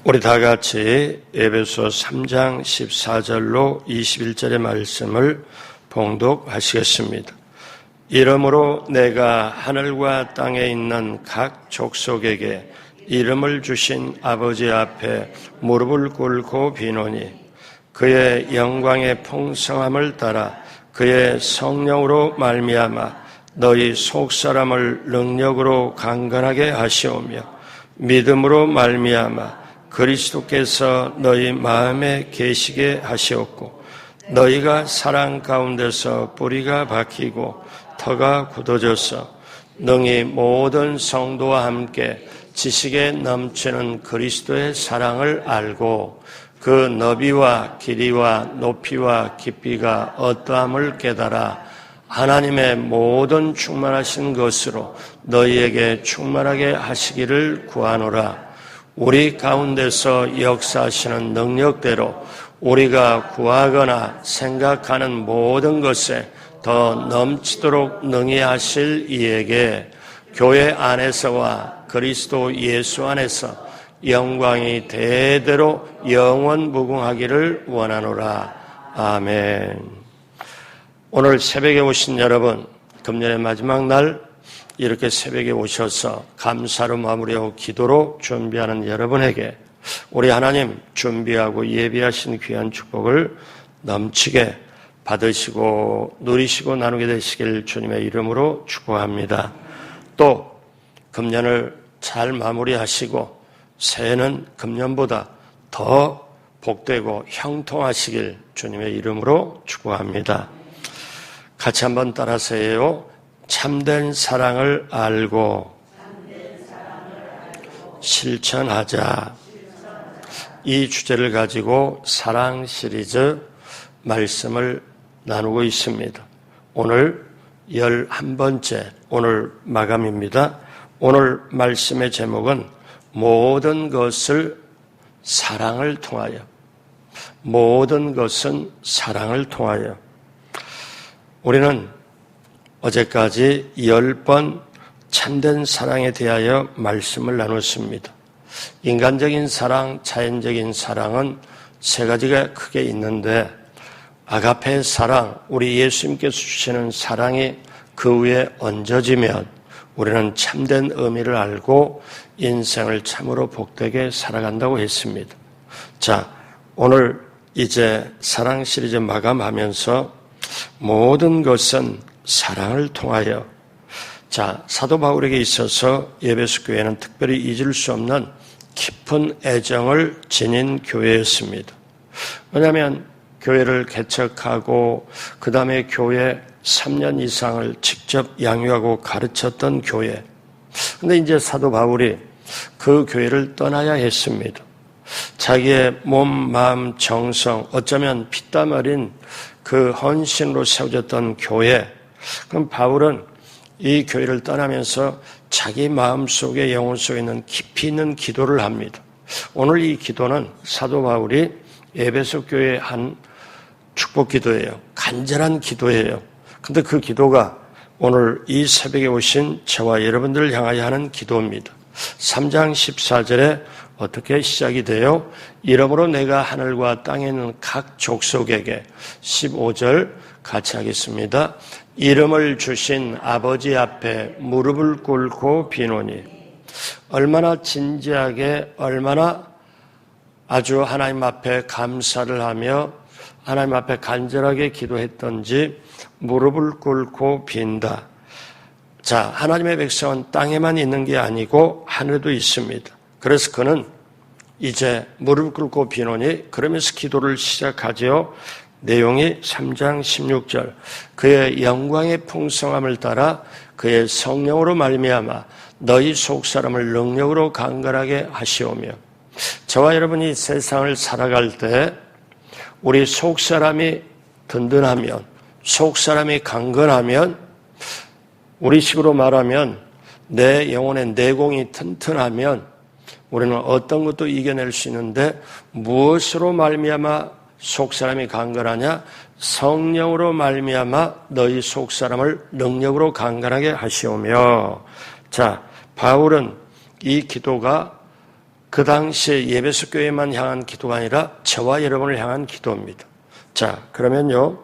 우리 다 같이 에베소 3장 14절로 21절의 말씀을 봉독하시겠습니다. 이러므로 내가 하늘과 땅에 있는 각 족속에게 이름을 주신 아버지 앞에 무릎을 꿇고 비노니 그의 영광의 풍성함을 따라 그의 성령으로 말미암아 너희 속사람을 능력으로 강건하게 하시오며 믿음으로 말미암아 그리스도께서 너희 마음에 계시게 하시었고 너희가 사랑 가운데서 뿌리가 박히고 터가 굳어져서 능히 모든 성도와 함께 지식에 넘치는 그리스도의 사랑을 알고 그 너비와 길이와 높이와 깊이가 어떠함을 깨달아 하나님의 모든 충만하신 것으로 너희에게 충만하게 하시기를 구하노라. 우리 가운데서 역사하시는 능력대로 우리가 구하거나 생각하는 모든 것에 더 넘치도록 능히 하실 이에게 교회 안에서와 그리스도 예수 안에서 영광이 대대로 영원 무궁하기를 원하노라. 아멘. 오늘 새벽에 오신 여러분, 금년의 마지막 날 이렇게 새벽에 오셔서 감사로 마무리하고 기도로 준비하는 여러분에게 우리 하나님 준비하고 예비하신 귀한 축복을 넘치게 받으시고 누리시고 나누게 되시길 주님의 이름으로 축복합니다. 또 금년을 잘 마무리하시고 새해는 금년보다 더 복되고 형통하시길 주님의 이름으로 축복합니다. 같이 한번 따라서 해요. 참된 사랑을 알고 실천하자. 이 주제를 가지고 사랑 시리즈 말씀을 나누고 있습니다. 오늘 11번째, 오늘 마감입니다. 오늘 말씀의 제목은 모든 것을 사랑을 통하여. 모든 것은 사랑을 통하여. 우리는 어제까지 10번 참된 사랑에 대하여 말씀을 나눴습니다. 인간적인 사랑, 자연적인 사랑은 세 가지가 크게 있는데 아가페 사랑, 우리 예수님께서 주시는 사랑이 그 위에 얹어지면 우리는 참된 의미를 알고 인생을 참으로 복되게 살아간다고 했습니다. 자, 오늘 이제 사랑 시리즈 마감하면서 모든 것은 사랑을 통하여. 자, 사도 바울에게 있어서 에베소 교회는 특별히 잊을 수 없는 깊은 애정을 지닌 교회였습니다. 왜냐하면 교회를 개척하고 그 다음에 교회 3년 이상을 직접 양육하고 가르쳤던 교회. 근데 이제 사도 바울이 그 교회를 떠나야 했습니다. 자기의 몸, 마음, 정성, 어쩌면 피땀 흘린 그 헌신으로 세워졌던 교회. 그럼 바울은 이 교회를 떠나면서 자기 마음속에 영혼 속에 있는 깊이 있는 기도를 합니다. 오늘 이 기도는 사도 바울이 에베소 교회에 한 축복 기도예요. 간절한 기도예요. 근데 그 기도가 오늘 이 새벽에 오신 저와 여러분들을 향하여 하는 기도입니다. 3장 14절에 어떻게 시작이 돼요? 이러므로 내가 하늘과 땅에 있는 각 족속에게 15절 같이 하겠습니다. 이름을 주신 아버지 앞에 무릎을 꿇고 비노니. 얼마나 진지하게, 얼마나 아주 하나님 앞에 감사를 하며 하나님 앞에 간절하게 기도했던지 무릎을 꿇고 빈다. 자, 하나님의 백성은 땅에만 있는 게 아니고 하늘에도 있습니다. 그래서 그는 이제 무릎 꿇고 비노니 그러면서 기도를 시작하죠. 내용이 3장 16절. 그의 영광의 풍성함을 따라 그의 성령으로 말미암아 너희 속사람을 능력으로 강건하게 하시오며. 저와 여러분이 세상을 살아갈 때 우리 속사람이 든든하면, 속사람이 강건하면, 우리식으로 말하면 내 영혼의 내공이 튼튼하면 우리는 어떤 것도 이겨낼 수 있는데 무엇으로 말미암아 속사람이 강건하냐? 성령으로 말미암아 너희 속사람을 능력으로 강건하게 하시오며. 자, 바울은 이 기도가 그 당시에 예배소 교회만 향한 기도가 아니라 저와 여러분을 향한 기도입니다. 자, 그러면요,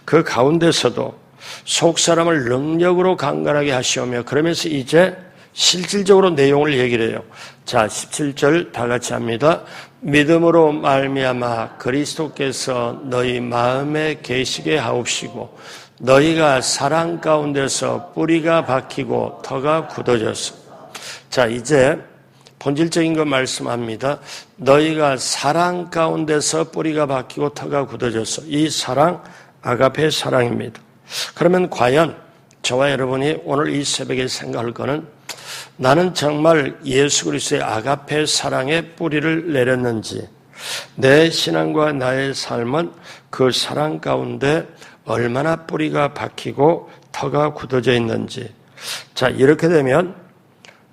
그 가운데서도 속 사람을 능력으로 강건하게 하시오며, 그러면서 이제 실질적으로 내용을 얘기를 해요. 자, 17절 다 같이 합니다. 믿음으로 말미암아 그리스도께서 너희 마음에 계시게 하옵시고 너희가 사랑 가운데서 뿌리가 박히고 터가 굳어졌어. 자, 이제 본질적인 거 말씀합니다. 너희가 사랑 가운데서 뿌리가 박히고 터가 굳어졌어. 이 사랑, 아가페 사랑입니다. 그러면 과연 저와 여러분이 오늘 이 새벽에 생각할 거는, 나는 정말 예수 그리스도의 아가페 사랑에 뿌리를 내렸는지, 내 신앙과 나의 삶은 그 사랑 가운데 얼마나 뿌리가 박히고 터가 굳어져 있는지. 자, 이렇게 되면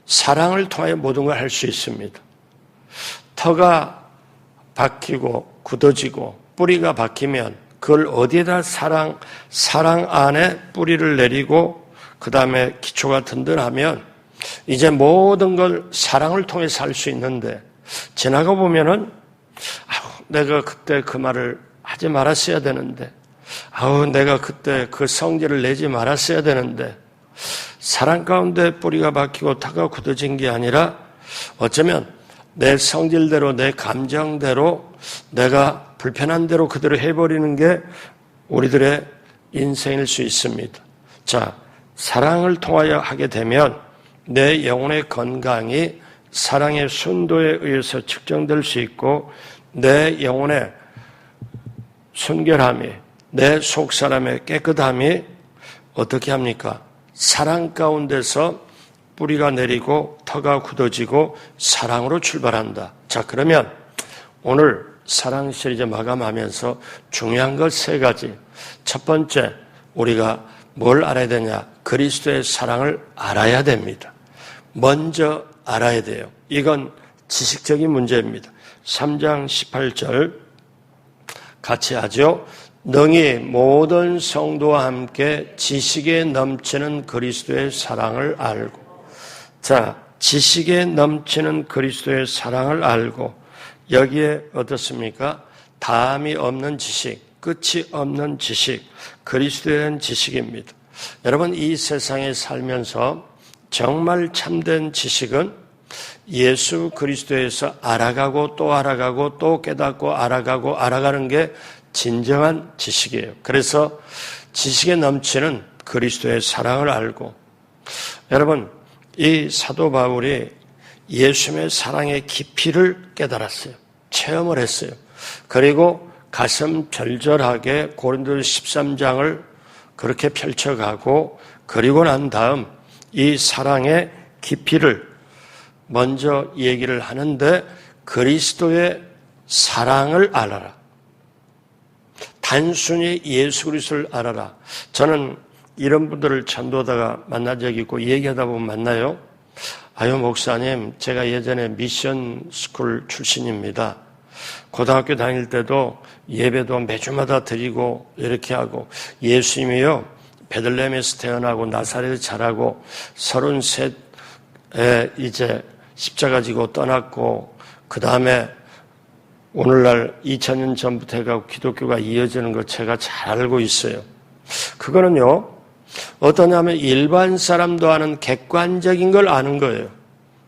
사랑을 통하여 모든 걸 할 수 있습니다. 터가 박히고 굳어지고 뿌리가 박히면 그걸 어디에다 사랑 안에 뿌리를 내리고 그 다음에 기초가 든든하면 이제 모든 걸 사랑을 통해서 할 수 있는데, 지나가 보면은 내가 그때 그 말을 하지 말았어야 되는데, 내가 그때 그 성질을 내지 말았어야 되는데, 사랑 가운데 뿌리가 박히고 터가 굳어진 게 아니라 어쩌면 내 성질대로 내 감정대로 내가 불편한 대로 그대로 해버리는 게 우리들의 인생일 수 있습니다. 자, 사랑을 통하여 하게 되면 내 영혼의 건강이 사랑의 순도에 의해서 측정될 수 있고, 내 영혼의 순결함이, 내 속사람의 깨끗함이 어떻게 합니까? 사랑 가운데서 뿌리가 내리고 터가 굳어지고 사랑으로 출발한다. 자, 그러면 오늘 사랑 시리즈 마감하면서 중요한 것 세 가지. 첫 번째, 우리가 뭘 알아야 되냐? 그리스도의 사랑을 알아야 됩니다. 먼저 알아야 돼요. 이건 지식적인 문제입니다. 3장 18절 같이 하죠. 능히 모든 성도와 함께 지식에 넘치는 그리스도의 사랑을 알고. 자, 지식에 넘치는 그리스도의 사랑을 알고, 여기에 어떻습니까? 다함이 없는 지식, 끝이 없는 지식, 그리스도에 대한 지식입니다. 여러분, 이 세상에 살면서 정말 참된 지식은 예수 그리스도에서 알아가고 또 알아가고 또 깨닫고 알아가고 알아가는 게 진정한 지식이에요. 그래서 지식에 넘치는 그리스도의 사랑을 알고, 여러분, 이 사도 바울이 예수님의 사랑의 깊이를 깨달았어요. 체험을 했어요. 그리고 가슴 절절하게 고린도서 13장을 그렇게 펼쳐가고, 그리고 난 다음 이 사랑의 깊이를 먼저 얘기를 하는데, 그리스도의 사랑을 알아라. 단순히 예수 그리스도를 알아라. 저는 이런 분들을 전도하다가 만난 적이 있고, 얘기하다 보면 만나요. 목사님, 제가 예전에 미션 스쿨 출신입니다. 고등학교 다닐 때도 예배도 매주마다 드리고 이렇게 하고, 예수님이요, 베들레헴에서 태어나고 나사렛에서 자라고 33에 이제 십자가 지고 떠났고, 그 다음에 오늘날 2000년 전부터 해가고 기독교가 이어지는 거 제가 잘 알고 있어요. 그거는요, 어떠냐면 일반 사람도 아는 객관적인 걸 아는 거예요.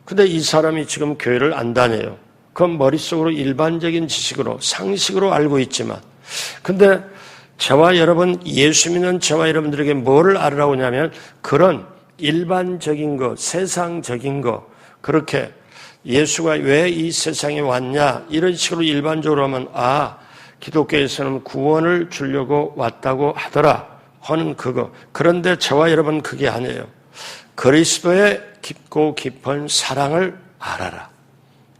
근데 이 사람이 지금 교회를 안 다녀요. 그건 머릿속으로 일반적인 지식으로, 상식으로 알고 있지만, 근데 저와 여러분, 예수 믿는 저와 여러분들에게 뭐를 알으라고 하냐면, 그런 일반적인 거, 세상적인 거, 그렇게 예수가 왜 이 세상에 왔냐, 이런 식으로 일반적으로 하면, 기독교에서는 구원을 주려고 왔다고 하더라 하는 그거. 그런데 저와 여러분 그게 아니에요. 그리스도의 깊고 깊은 사랑을 알아라.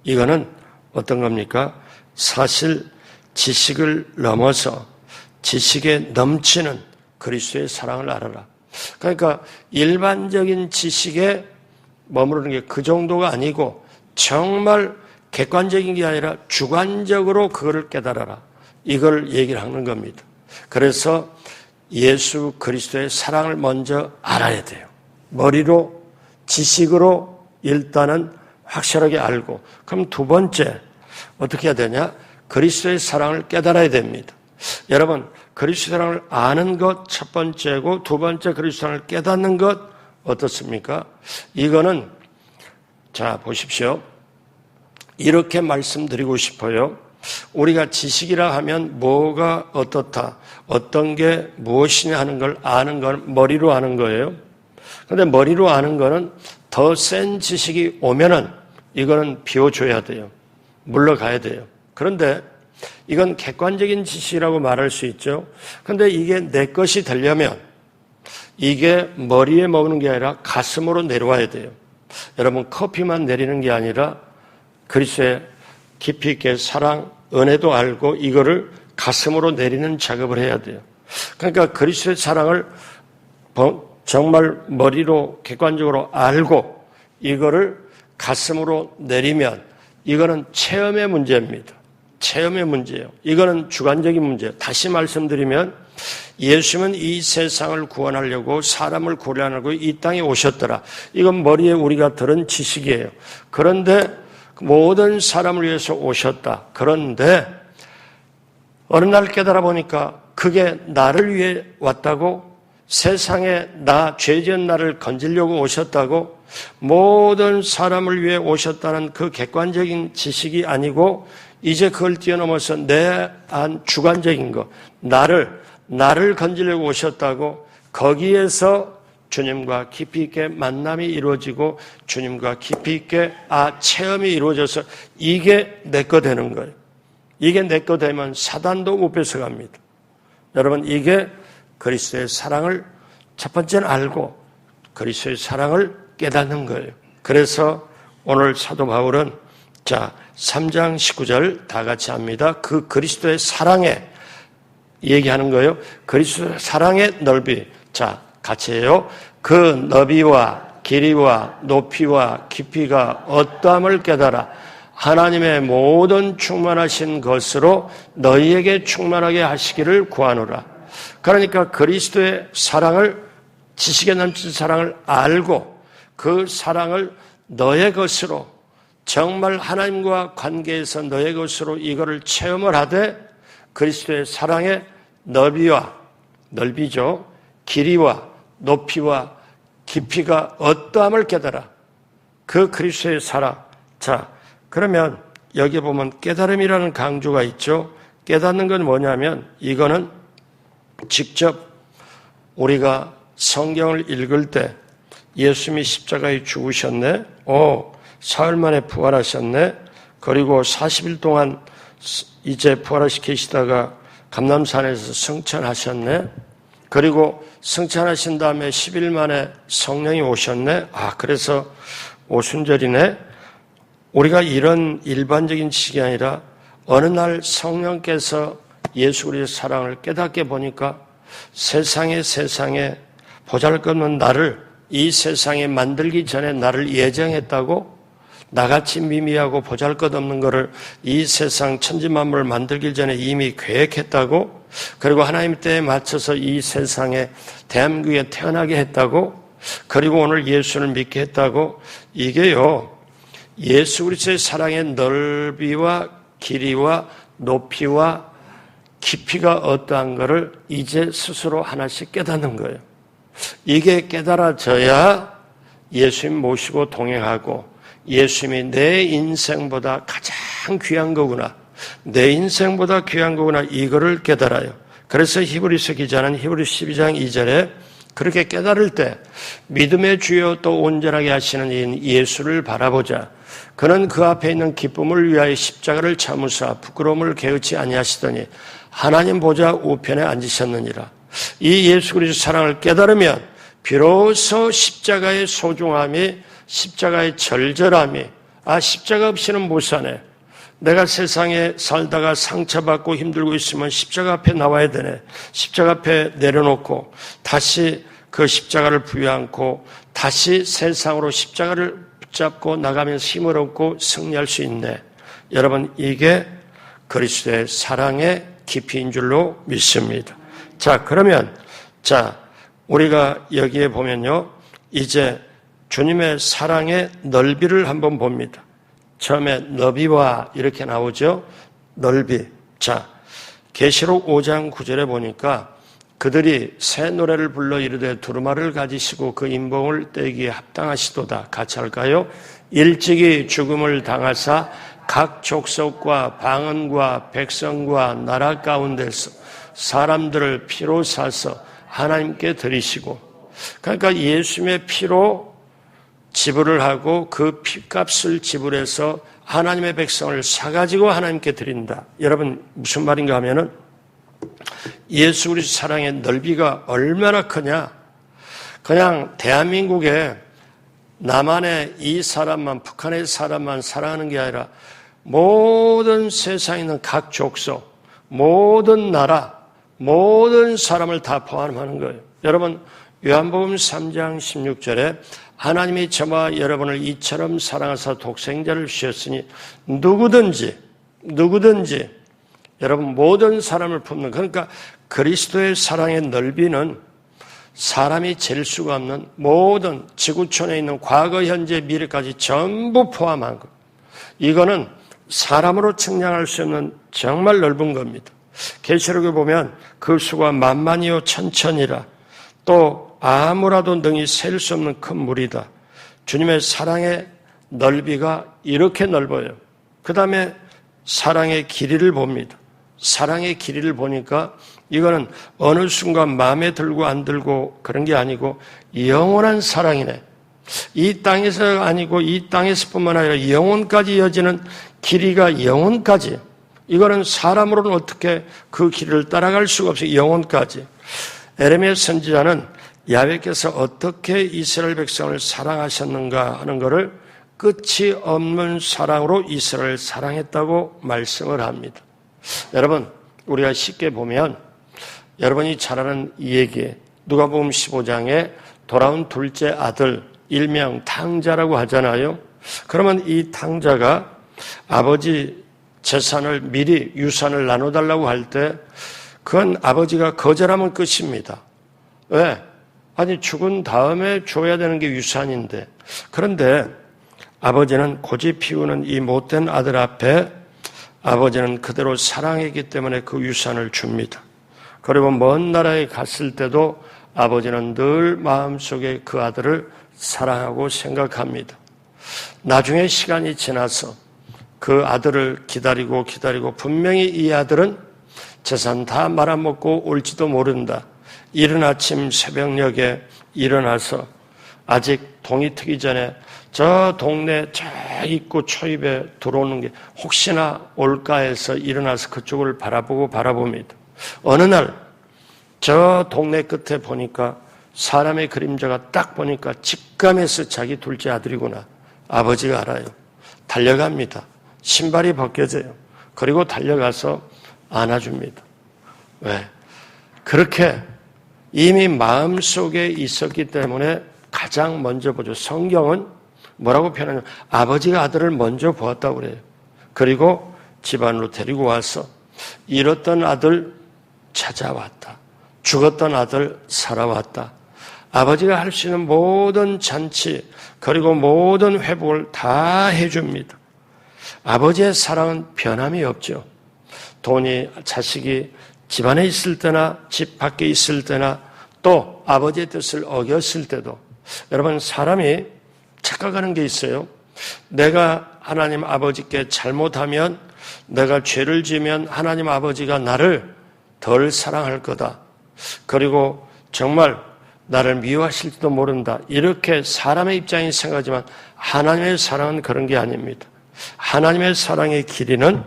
이거는 어떤 겁니까? 사실 지식을 넘어서 지식에 넘치는 그리스도의 사랑을 알아라. 그러니까 일반적인 지식에 머무르는 게 그 정도가 아니고, 정말 객관적인 게 아니라 주관적으로 그거를 깨달아라. 이걸 얘기를 하는 겁니다. 그래서 예수 그리스도의 사랑을 먼저 알아야 돼요. 머리로, 지식으로 일단은 확실하게 알고, 그럼 두 번째 어떻게 해야 되냐? 그리스도의 사랑을 깨달아야 됩니다. 여러분, 그리스도의 사랑을 아는 것 첫 번째고, 두 번째 그리스도의 사랑을 깨닫는 것 어떻습니까? 이거는 자 보십시오. 이렇게 말씀드리고 싶어요. 우리가 지식이라 하면 뭐가 어떻다, 어떤 게 무엇이냐 하는 걸 아는 건 머리로 아는 거예요. 그런데 머리로 아는 거는 더 센 지식이 오면은 이거는 비워줘야 돼요. 물러가야 돼요. 그런데 이건 객관적인 지식이라고 말할 수 있죠. 그런데 이게 내 것이 되려면 이게 머리에 머무는 게 아니라 가슴으로 내려와야 돼요. 여러분, 커피만 내리는 게 아니라 그리스도의 깊이 있게 사랑, 은혜도 알고 이거를 가슴으로 내리는 작업을 해야 돼요. 그러니까 그리스도의 사랑을 정말 머리로 객관적으로 알고 이거를 가슴으로 내리면 이거는 체험의 문제입니다. 체험의 문제예요. 이거는 주관적인 문제예요. 다시 말씀드리면 예수님은 이 세상을 구원하려고 사람을 구원하려고 이 땅에 오셨더라. 이건 머리에 우리가 들은 지식이에요. 그런데 모든 사람을 위해서 오셨다. 그런데 어느 날 깨달아 보니까 그게 나를 위해 왔다고, 세상에 나 죄지은 나를 건지려고 오셨다고, 모든 사람을 위해 오셨다는 그 객관적인 지식이 아니고 이제 그걸 뛰어넘어서 내 안 주관적인 거, 나를 건지려고 오셨다고, 거기에서 주님과 깊이 있게 만남이 이루어지고 주님과 깊이 있게 체험이 이루어져서 이게 내 거 되는 거예요. 이게 내 거 되면 사단도 못 뺏어갑니다. 여러분, 이게 그리스도의 사랑을 첫 번째는 알고 그리스도의 사랑을 깨닫는 거예요. 그래서 오늘 사도 바울은 3장 19절 다 같이 합니다. 그 그리스도의 사랑에 얘기하는 거예요. 그리스도의 사랑의 넓이. 같이 해요. 그 너비와 길이와 높이와 깊이가 어떠함을 깨달아 하나님의 모든 충만하신 것으로 너희에게 충만하게 하시기를 구하노라. 그러니까 그리스도의 사랑을, 지식에 넘치는 사랑을 알고 그 사랑을 너의 것으로, 정말 하나님과 관계에서 너의 것으로 이거를 체험을 하되 그리스도의 사랑의 넓이죠. 길이와 높이와 깊이가 어떠함을 깨달아. 그 그리스도의 사랑. 그러면 여기 보면 깨달음이라는 강조가 있죠. 깨닫는 건 뭐냐면 이거는 직접 우리가 성경을 읽을 때 예수님이 십자가에 죽으셨네. 사흘 만에 부활하셨네. 그리고 40일 동안 이제 부활시키시다가 감람산에서 승천하셨네. 그리고 승천하신 다음에 10일 만에 성령이 오셨네. 그래서 오순절이네. 우리가 이런 일반적인 지식이 아니라 어느 날 성령께서 예수 그리스도의 사랑을 깨닫게 보니까 세상에 보잘것없는 나를, 이 세상에 만들기 전에 나를 예정했다고, 나같이 미미하고 보잘것없는 것을 이 세상 천지만물을 만들기 전에 이미 계획했다고, 그리고 하나님 때에 맞춰서 이 세상에 대한민국에 태어나게 했다고, 그리고 오늘 예수를 믿게 했다고. 이게요, 예수 그리스도의 사랑의 넓이와 길이와 높이와 깊이가 어떠한 것을 이제 스스로 하나씩 깨닫는 거예요. 이게 깨달아져야 예수님 모시고 동행하고 예수님이 내 인생보다 가장 귀한 거구나, 내 인생보다 귀한 거구나, 이거를 깨달아요. 그래서 히브리서 기자는 히브리서 12장 2절에 그렇게 깨달을 때 믿음의 주여 또 온전하게 하시는 이 예수를 바라보자. 그는 그 앞에 있는 기쁨을 위하여 십자가를 참으사 부끄러움을 개의치 아니하시더니 하나님 보좌 우편에 앉으셨느니라. 이 예수 그리스도 사랑을 깨달으면 비로소 십자가의 소중함이, 십자가의 절절함이, 십자가 없이는 못 사네. 내가 세상에 살다가 상처받고 힘들고 있으면 십자가 앞에 나와야 되네. 십자가 앞에 내려놓고 다시 그 십자가를 부여안고 다시 세상으로 십자가를 붙잡고 나가면서 힘을 얻고 승리할 수 있네. 여러분, 이게 그리스도의 사랑의 깊이인 줄로 믿습니다. 그러면 우리가 여기에 보면요, 이제 주님의 사랑의 넓이를 한번 봅니다. 처음에 너비와 이렇게 나오죠. 넓이. 자, 계시록 5장 9절에 보니까 그들이 새 노래를 불러 이르되 두루마리를 가지시고 그 인봉을 떼기에 합당하시도다. 같이 할까요? 일찍이 죽음을 당하사 각 족속과 방언과 백성과 나라 가운데서 사람들을 피로 사서 하나님께 드리시고, 그러니까 예수님의 피로 지불을 하고 그 피값을 지불해서 하나님의 백성을 사가지고 하나님께 드린다. 여러분 무슨 말인가 하면은 예수 그리스도 사랑의 넓이가 얼마나 크냐. 그냥 대한민국에 남한의 이 사람만, 북한의 사람만 사랑하는 게 아니라 모든 세상에 있는 각 족속, 모든 나라, 모든 사람을 다 포함하는 거예요. 여러분 요한복음 3장 16절에 하나님이 저와 여러분을 이처럼 사랑하사 독생자를 주셨으니 누구든지 여러분 모든 사람을 품는, 그러니까 그리스도의 사랑의 넓이는 사람이 잴 수가 없는 모든 지구촌에 있는 과거, 현재, 미래까지 전부 포함한 것. 이거는 사람으로 측량할 수 없는 정말 넓은 겁니다. 계시록에 보면 그 수가 만만이요 천천이라, 또 아무라도 능히 셀 수 없는 큰 물이다. 주님의 사랑의 넓이가 이렇게 넓어요. 그 다음에 사랑의 길이를 봅니다. 사랑의 길이를 보니까 이거는 어느 순간 마음에 들고 안 들고 그런 게 아니고 영원한 사랑이네. 이 땅에서 아니고 이 땅에서뿐만 아니라 영혼까지 이어지는 길이가 영혼까지. 이거는 사람으로는 어떻게 그 길을 따라갈 수가 없어요. 영혼까지. 에레미야 선지자는 야훼께서 어떻게 이스라엘 백성을 사랑하셨는가 하는 것을 끝이 없는 사랑으로 이스라엘을 사랑했다고 말씀을 합니다. 여러분 우리가 쉽게 보면 여러분이 잘 아는 이 얘기, 누가복음 15장에 돌아온 둘째 아들 일명 탕자라고 하잖아요. 그러면 이 탕자가 아버지 재산을 미리 유산을 나눠달라고 할 때 그건 아버지가 거절하면 끝입니다. 왜? 아니 죽은 다음에 줘야 되는 게 유산인데. 그런데 아버지는 고집 피우는 이 못된 아들 앞에 아버지는 그대로 사랑했기 때문에 그 유산을 줍니다. 그리고 먼 나라에 갔을 때도 아버지는 늘 마음속에 그 아들을 사랑하고 생각합니다. 나중에 시간이 지나서 그 아들을 기다리고 분명히 이 아들은 재산 다 말아먹고 올지도 모른다. 이른 아침 새벽녘에 일어나서 아직 동이 트기 전에 저 동네 저 입구 초입에 들어오는 게 혹시나 올까 해서 일어나서 그쪽을 바라봅니다. 어느 날 저 동네 끝에 보니까 사람의 그림자가 딱 보니까 직감해서 자기 둘째 아들이구나. 아버지가 알아요. 달려갑니다. 신발이 벗겨져요. 그리고 달려가서 안아줍니다. 왜? 그렇게 이미 마음속에 있었기 때문에 가장 먼저 보죠. 성경은 뭐라고 표현하냐면 아버지가 아들을 먼저 보았다고 그래요. 그리고 집안으로 데리고 와서 잃었던 아들 찾아왔다. 죽었던 아들 살아왔다. 아버지가 할 수 있는 모든 잔치 그리고 모든 회복을 다 해줍니다. 아버지의 사랑은 변함이 없죠. 돈이 자식이 집안에 있을 때나 집 밖에 있을 때나 또 아버지의 뜻을 어겼을 때도 여러분 사람이 착각하는 게 있어요. 내가 하나님 아버지께 잘못하면 내가 죄를 지으면 하나님 아버지가 나를 덜 사랑할 거다. 그리고 정말 나를 미워하실지도 모른다. 이렇게 사람의 입장이 생각하지만 하나님의 사랑은 그런 게 아닙니다. 하나님의 사랑의 길이는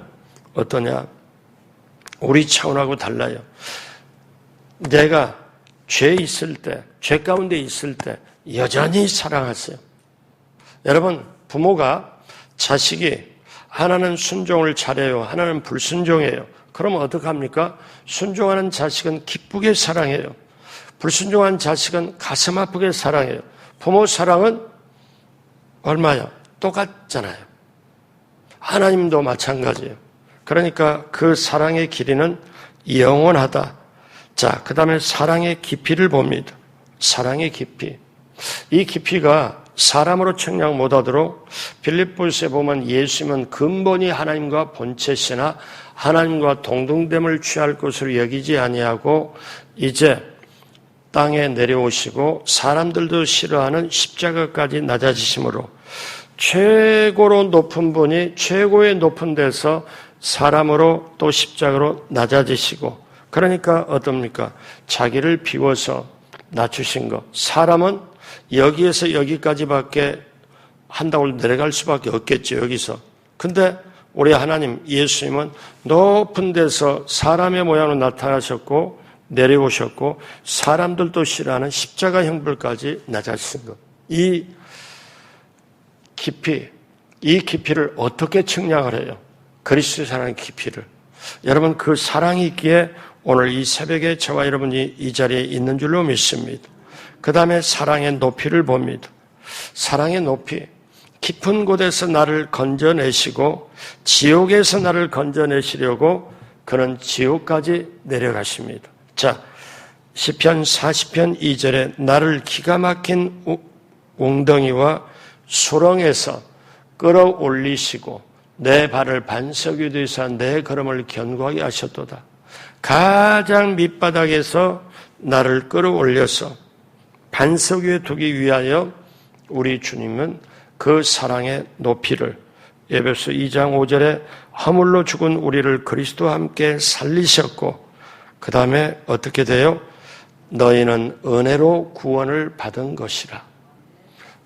어떠냐? 우리 차원하고 달라요. 내가 죄 있을 때, 죄 가운데 있을 때 여전히 사랑하세요. 여러분, 부모가 자식이 하나는 순종을 잘해요. 하나는 불순종해요. 그러면 어떡합니까? 순종하는 자식은 기쁘게 사랑해요. 불순종한 자식은 가슴 아프게 사랑해요. 부모 사랑은 얼마요? 똑같잖아요. 하나님도 마찬가지예요. 그러니까 그 사랑의 길이는 영원하다. 자, 그 다음에 사랑의 깊이를 봅니다. 사랑의 깊이. 이 깊이가 사람으로 측량 못하도록 빌립보서에 보면 예수님은 근본이 하나님과 본체시나 하나님과 동등됨을 취할 것으로 여기지 아니하고 이제 땅에 내려오시고 사람들도 싫어하는 십자가까지 낮아지심으로 최고로 높은 분이 최고의 높은 데서 사람으로 또 십자가로 낮아지시고, 그러니까 어떻습니까? 자기를 비워서 낮추신 것. 사람은 여기에서 여기까지밖에 한다고 내려갈 수밖에 없겠죠, 여기서. 근데 우리 하나님 예수님은 높은 데서 사람의 모양으로 나타나셨고 내려오셨고 사람들도 싫어하는 십자가 형벌까지 낮아지신 것. 이 깊이를 어떻게 측량을 해요? 그리스도의 사랑의 깊이를. 여러분, 그 사랑이 있기에 오늘 이 새벽에 저와 여러분이 이 자리에 있는 줄로 믿습니다. 그 다음에 사랑의 높이를 봅니다. 사랑의 높이. 깊은 곳에서 나를 건져내시고 지옥에서 나를 건져내시려고 그는 지옥까지 내려가십니다. 자, 시편 40편 2절에 나를 기가 막힌 웅덩이와 수렁에서 끌어올리시고 내 발을 반석 위에 두사 내 걸음을 견고하게 하셨도다. 가장 밑바닥에서 나를 끌어올려서 반석 위에 두기 위하여 우리 주님은 그 사랑의 높이를 에베소 2장 5절에 허물로 죽은 우리를 그리스도와 함께 살리셨고 그 다음에 어떻게 돼요? 너희는 은혜로 구원을 받은 것이라.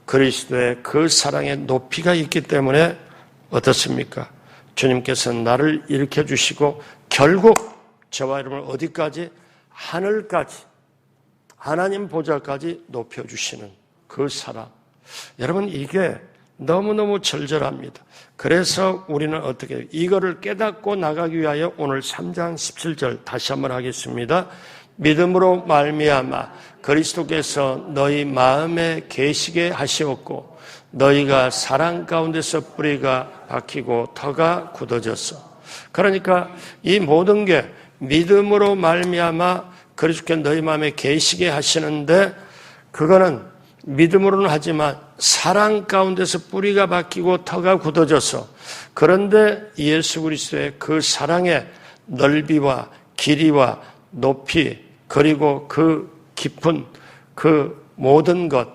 그리스도의 그 사랑의 높이가 있기 때문에 어떻습니까? 주님께서는 나를 일으켜주시고 결국 저와 여러분을 어디까지? 하늘까지, 하나님 보좌까지 높여주시는 그 사랑. 여러분, 이게 너무너무 절절합니다. 그래서 우리는 어떻게 해요? 이거를 깨닫고 나가기 위하여 오늘 3장 17절 다시 한번 하겠습니다. 믿음으로 말미암아 그리스도께서 너희 마음에 계시게 하시었고 너희가 사랑 가운데서 뿌리가 박히고 터가 굳어졌어. 그러니까 이 모든 게 믿음으로 말미암아 그리스도께서 너희 마음에 계시게 하시는데 그거는 믿음으로는 하지만 사랑 가운데서 뿌리가 박히고 터가 굳어져서 그런데 예수 그리스도의 그 사랑의 넓이와 길이와 높이 그리고 그 깊은 그 모든 것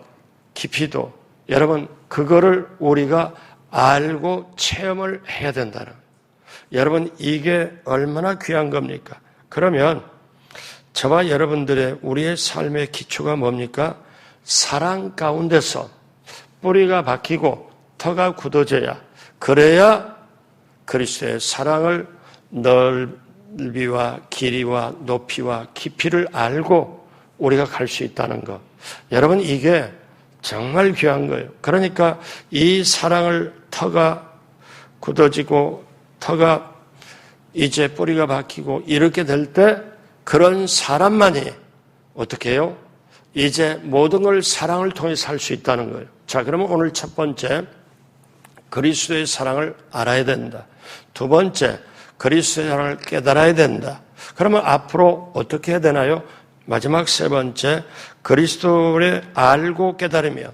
깊이도 여러분 그거를 우리가 알고 체험을 해야 된다는 여러분 이게 얼마나 귀한 겁니까? 그러면 저와 여러분들의 우리의 삶의 기초가 뭡니까? 사랑 가운데서 뿌리가 박히고 터가 굳어져야 그래야 그리스도의 사랑을 넓이와 길이와 높이와 깊이를 알고 우리가 갈 수 있다는 것. 여러분 이게 정말 귀한 거예요. 그러니까 이 사랑을 터가 굳어지고 터가 이제 뿌리가 박히고 이렇게 될 때 그런 사람만이 어떻게 해요? 이제 모든 걸 사랑을 통해 살 수 있다는 거예요. 자, 그러면 오늘 첫 번째, 그리스도의 사랑을 알아야 된다. 두 번째, 그리스도의 사랑을 깨달아야 된다. 그러면 앞으로 어떻게 해야 되나요? 마지막 세 번째, 그리스도를 알고 깨달으면,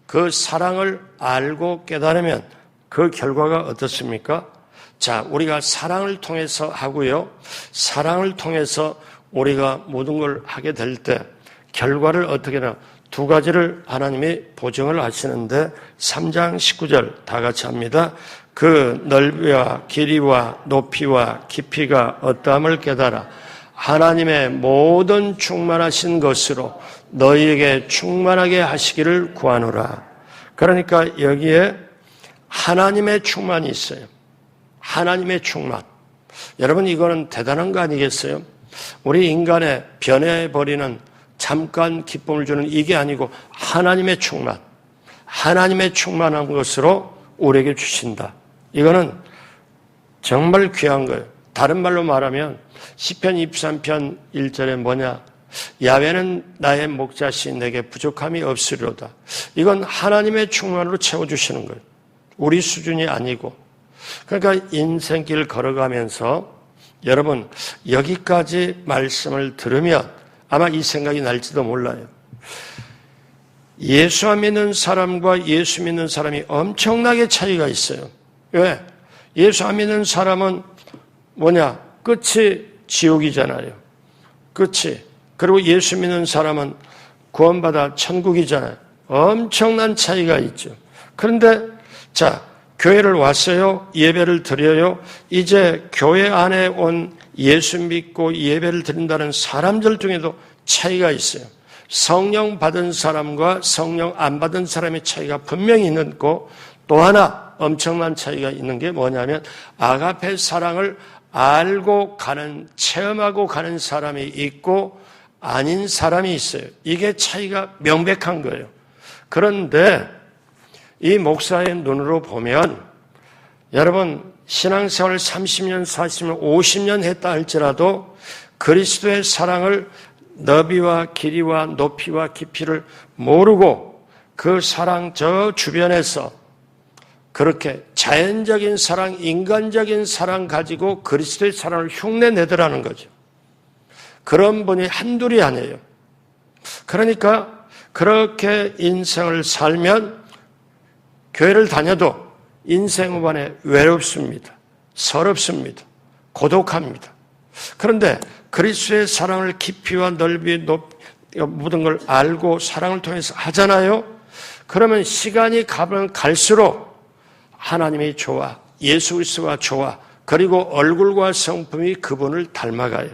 그 사랑을 알고 깨달으면 그 결과가 어떻습니까? 자, 우리가 사랑을 통해서 하고요. 사랑을 통해서 우리가 모든 걸 하게 될 때 결과를 어떻게 하나 두 가지를 하나님이 보증을 하시는데 3장 19절 다 같이 합니다. 그 넓이와 길이와 높이와 깊이가 어떠함을 깨달아 하나님의 모든 충만하신 것으로 너희에게 충만하게 하시기를 구하노라. 그러니까 여기에 하나님의 충만이 있어요. 하나님의 충만. 여러분 이거는 대단한 거 아니겠어요? 우리 인간의 변해버리는 잠깐 기쁨을 주는 이게 아니고 하나님의 충만. 하나님의 충만한 것으로 우리에게 주신다. 이거는 정말 귀한 거예요. 다른 말로 말하면 시편 23편 1절에 뭐냐? 야훼는 나의 목자시 내게 부족함이 없으리로다. 이건 하나님의 충만으로 채워주시는 거예요. 우리 수준이 아니고. 그러니까 인생길 걸어가면서 여러분 여기까지 말씀을 들으면 아마 이 생각이 날지도 몰라요. 예수 안 믿는 사람과 예수 믿는 사람이 엄청나게 차이가 있어요. 왜? 예수 안 믿는 사람은 뭐냐? 끝이 지옥이잖아요. 끝이. 그리고 예수 믿는 사람은 구원받아 천국이잖아요. 엄청난 차이가 있죠. 그런데 자, 교회를 왔어요. 예배를 드려요. 이제 교회 안에 온 예수 믿고 예배를 드린다는 사람들 중에도 차이가 있어요. 성령 받은 사람과 성령 안 받은 사람의 차이가 분명히 있는 거. 또 하나 엄청난 차이가 있는 게 뭐냐면 아가페 사랑을 알고 가는, 체험하고 가는 사람이 있고 아닌 사람이 있어요. 이게 차이가 명백한 거예요. 그런데 이 목사의 눈으로 보면 여러분 신앙생활을 30년, 40년, 50년 했다 할지라도 그리스도의 사랑을 너비와 길이와 높이와 깊이를 모르고 그 사랑 저 주변에서 그렇게 자연적인 사랑, 인간적인 사랑 가지고 그리스도의 사랑을 흉내내더라는 거죠. 그런 분이 한둘이 아니에요. 그러니까 그렇게 인생을 살면 교회를 다녀도 인생 후반에 외롭습니다. 서럽습니다. 고독합니다. 그런데 그리스도의 사랑을 깊이와 넓이, 모든 걸 알고 사랑을 통해서 하잖아요. 그러면 시간이 가면 갈수록 하나님이 좋아, 예수 그리스도가 좋아, 그리고 얼굴과 성품이 그분을 닮아가요.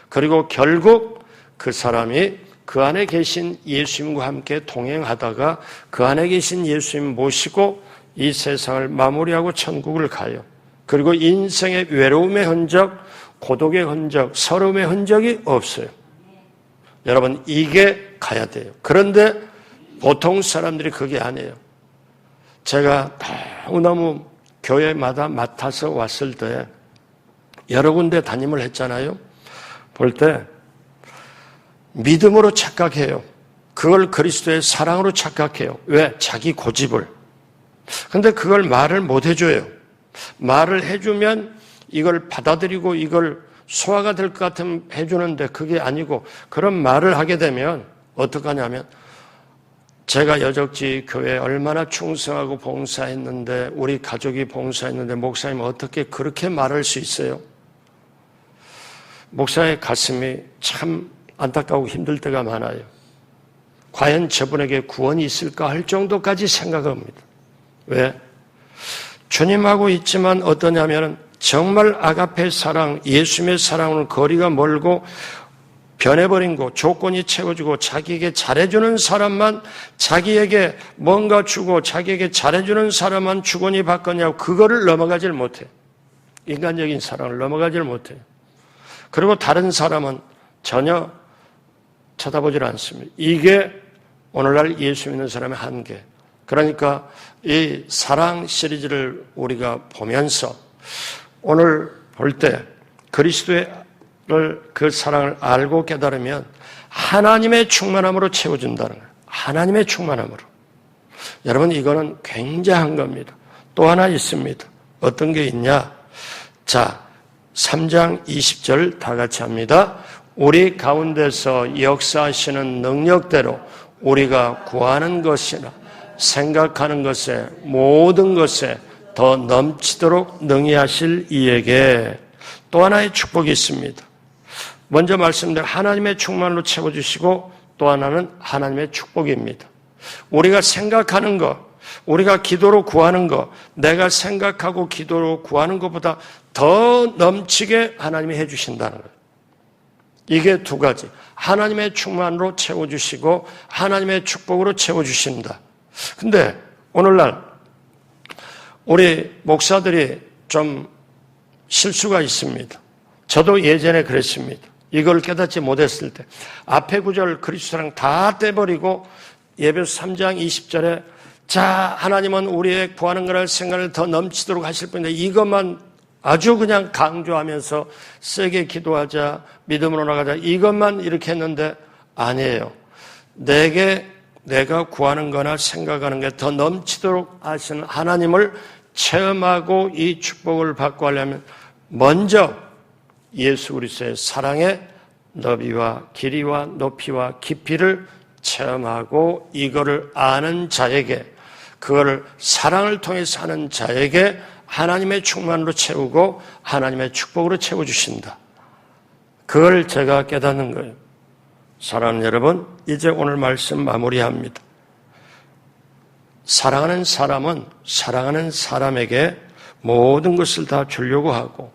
그리고 결국 그 사람이 그 안에 계신 예수님과 함께 동행하다가 그 안에 계신 예수님 모시고 이 세상을 마무리하고 천국을 가요. 그리고 인생의 외로움의 흔적, 고독의 흔적, 서러움의 흔적이 없어요. 여러분 이게 가야 돼요. 그런데 보통 사람들이 그게 아니에요. 제가 너무너무 교회마다 맡아서 왔을 때 여러 군데 담임을 했잖아요. 볼 때 믿음으로 착각해요. 그걸 그리스도의 사랑으로 착각해요. 왜? 자기 고집을. 근데 그걸 말을 못 해줘요. 말을 해주면 이걸 받아들이고 이걸 소화가 될 것 같으면 해주는데 그게 아니고 그런 말을 하게 되면 어떡하냐면 제가 여적지 교회에 얼마나 충성하고 봉사했는데 우리 가족이 봉사했는데 목사님 어떻게 그렇게 말할 수 있어요? 목사의 가슴이 참 안타까우고 힘들 때가 많아요. 과연 저분에게 구원이 있을까 할 정도까지 생각합니다. 왜? 주님하고 있지만 어떠냐면 정말 아가페 사랑, 예수님의 사랑은 거리가 멀고 변해버린 거, 조건이 채워주고 자기에게 잘해주는 사람만 자기에게 뭔가 주고 자기에게 잘해주는 사람만 주거니 받거냐고 그거를 넘어가질 못해. 인간적인 사랑을 넘어가질 못해요. 그리고 다른 사람은 전혀 쳐다보질 않습니다. 이게 오늘날 예수 믿는 사람의 한계. 그러니까 이 사랑 시리즈를 우리가 보면서 오늘 볼 때 그리스도의 그 사랑을 알고 깨달으면 하나님의 충만함으로 채워준다는 거예요. 하나님의 충만함으로. 여러분 이거는 굉장한 겁니다. 또 하나 있습니다. 어떤 게 있냐? 자, 3장 20절 다 같이 합니다. 우리 가운데서 역사하시는 능력대로 우리가 구하는 것이나 생각하는 것에 모든 것에 더 넘치도록 능히 하실 이에게 또 하나의 축복이 있습니다. 먼저 말씀드린 하나님의 충만으로 채워주시고 또 하나는 하나님의 축복입니다. 우리가 생각하는 것, 우리가 기도로 구하는 것, 내가 생각하고 기도로 구하는 것보다 더 넘치게 하나님이 해주신다는 거예요. 이게 두 가지. 하나님의 충만으로 채워주시고 하나님의 축복으로 채워주신다. 근데 오늘날 우리 목사들이 좀 실수가 있습니다. 저도 예전에 그랬습니다. 이걸 깨닫지 못했을 때 앞에 구절 그리스도랑 다 떼버리고 예배소 3장 20절에 자 하나님은 우리의 구하는 거를 생각을 더 넘치도록 하실 분인데 이것만 아주 그냥 강조하면서 세게 기도하자, 믿음으로 나가자 이것만 이렇게 했는데 아니에요. 내가 구하는 거나 생각하는 게 더 넘치도록 하시는 하나님을 체험하고 이 축복을 받고 하려면 먼저 예수 그리스도의 사랑의 너비와 길이와 높이와 깊이를 체험하고 이거를 아는 자에게, 그거를 사랑을 통해서 하는 자에게 하나님의 충만으로 채우고 하나님의 축복으로 채워주신다. 그걸 제가 깨닫는 거예요. 사랑하는 여러분, 이제 오늘 말씀 마무리합니다. 사랑하는 사람은 사랑하는 사람에게 모든 것을 다 주려고 하고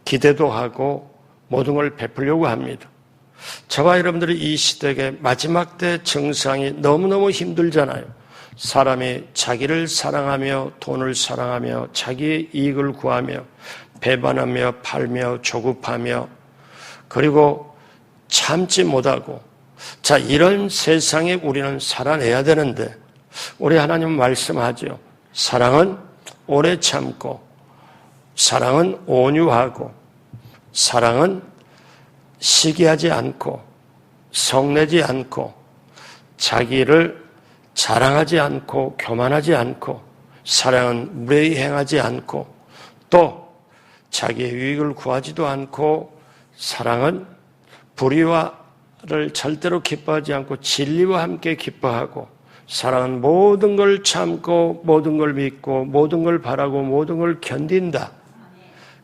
기대도 하고 모든 걸 베풀려고 합니다. 저와 여러분들이 이 시대의 마지막 때 정상이 너무너무 힘들잖아요. 사람이 자기를 사랑하며 돈을 사랑하며 자기의 이익을 구하며 배반하며 팔며 조급하며 그리고 참지 못하고, 자, 이런 세상에 우리는 살아내야 되는데 우리 하나님은 말씀하죠. 사랑은 오래 참고 사랑은 온유하고 사랑은 시기하지 않고 성내지 않고 자기를 자랑하지 않고 교만하지 않고 사랑은 무례히 행하지 않고 또 자기의 유익을 구하지도 않고 사랑은 불의와를 절대로 기뻐하지 않고 진리와 함께 기뻐하고 사랑은 모든 걸 참고 모든 걸 믿고 모든 걸 바라고 모든 걸 견딘다.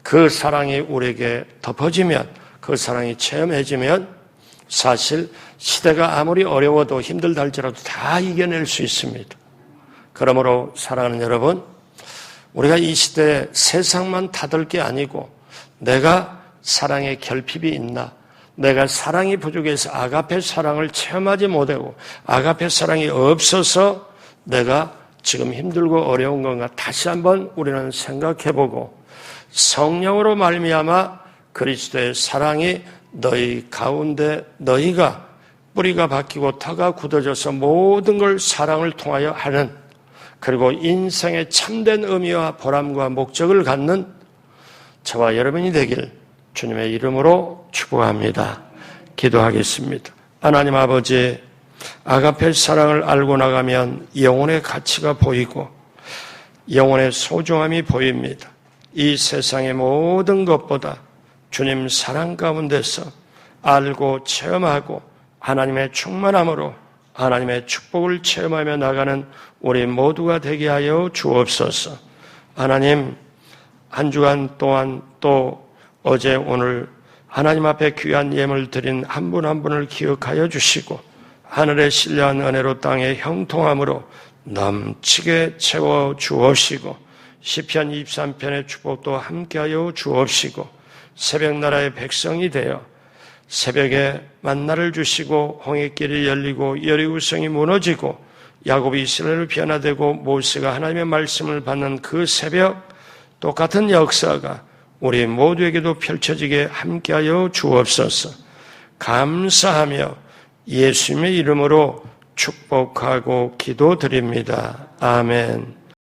그 사랑이 우리에게 덮어지면 그 사랑이 체험해지면 사실 시대가 아무리 어려워도 힘들다 할지라도 다 이겨낼 수 있습니다. 그러므로 사랑하는 여러분, 우리가 이 시대에 세상만 타들 게 아니고 내가 사랑의 결핍이 있나, 내가 사랑이 부족해서 아가페 사랑을 체험하지 못하고 아가페 사랑이 없어서 내가 지금 힘들고 어려운 건가 다시 한번 우리는 생각해보고 성령으로 말미암아 그리스도의 사랑이 너희 가운데 너희가 뿌리가 박히고 터가 굳어져서 모든 걸 사랑을 통하여 하는, 그리고 인생의 참된 의미와 보람과 목적을 갖는 저와 여러분이 되길 주님의 이름으로 축복합니다. 기도하겠습니다. 하나님 아버지, 아가페 사랑을 알고 나가면 영혼의 가치가 보이고 영혼의 소중함이 보입니다. 이 세상의 모든 것보다 주님 사랑 가운데서 알고 체험하고 하나님의 충만함으로 하나님의 축복을 체험하며 나가는 우리 모두가 되게 하여 주옵소서. 하나님, 한 주간 동안 또 어제 오늘 하나님 앞에 귀한 예물 드린 한 분 한 분을 기억하여 주시고 하늘의 신령한 은혜로 땅의 형통함으로 넘치게 채워 주옵시고 시편 23편의 축복도 함께하여 주옵시고 새벽 나라의 백성이 되어 새벽에 만나를 주시고 홍해길이 열리고 여리고성이 무너지고 야곱이 이스라엘을 변화되고 모세가 하나님의 말씀을 받는 그 새벽, 똑같은 역사가 우리 모두에게도 펼쳐지게 함께하여 주옵소서. 감사하며 예수님의 이름으로 축복하고 기도드립니다. 아멘.